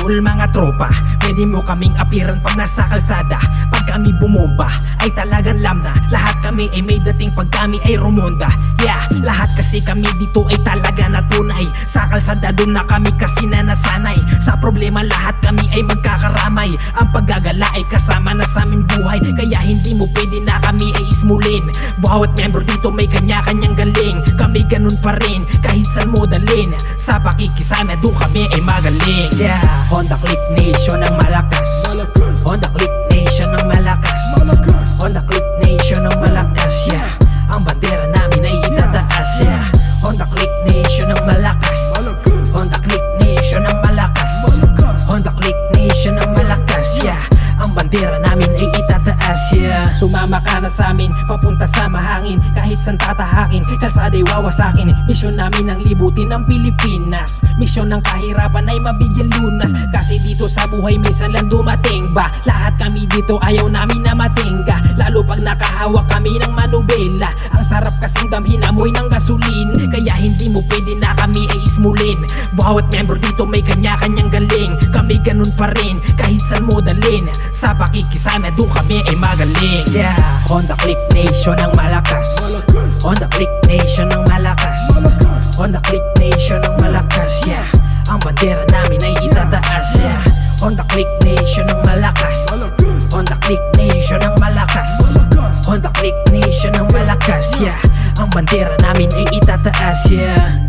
cool mga tropa, pwede mo kaming apiran pag nasa kalsada. Pag kami bumomba ay talagang lamna. Lahat kami ay may dating pag kami ay rumonda. Yeah, lahat kasi kami dito ay talaga natunay. Sa kalsada doon na kami kasi na nasanay. Sa problema lahat kami ay magkakaramay. Ang paggagala ay kasama na sa aming buhay. Kaya hindi mo pwede na kami ay ismulin. Bawat member dito may kanya-kanyang galing. Kami ganun pa rin kahit saan mo dalin. Sa pakikisama doon kami ay magaling. Yeah, Honda Click Nation ang malakas. Honda Click Nation ang malakas. Honda Click Nation ang malakas. Yeah, ang bandera namin ay itataas. Yeah, Honda Click Nation ang malakas. Honda Click Nation ang malakas. Honda Click Nation ang malakas. Yeah, ang bandera namin ay itataas. Yeah, sumama ka na sa amin, papunta sa mahangin. Kahit saan tatahakin, kalsada'y wawasakin. Misyon namin ang libutin ng Pilipinas. Misyon ng kahirapan ay mabigyan lunas. Kasi dito sa buhay minsan lang dumating ba. Lahat kami dito ayaw namin na matingga. Lalo pag nakahawak kami ng manubela. Ang sarap kasing damhin amoy ng gasolin. Kaya hindi mo pwede na kami ay ismulin. Bawat member dito may kanya-kanyang galing. Kami ganun pa rin kahit saan mo dalin. Sa pakikisama doon kami ay magaling. Yeah, Honda Click Nation ang malakas. Honda Click Nation ang malakas. Honda Click Nation ang malakas. Yeah, ang bandera namin ay itataas. Yeah, Honda Click Nation ang malakas. Honda Click Nation ang malakas. Honda Click Nation ang malakas. Yeah, ang bandera namin ay itataas. Yeah.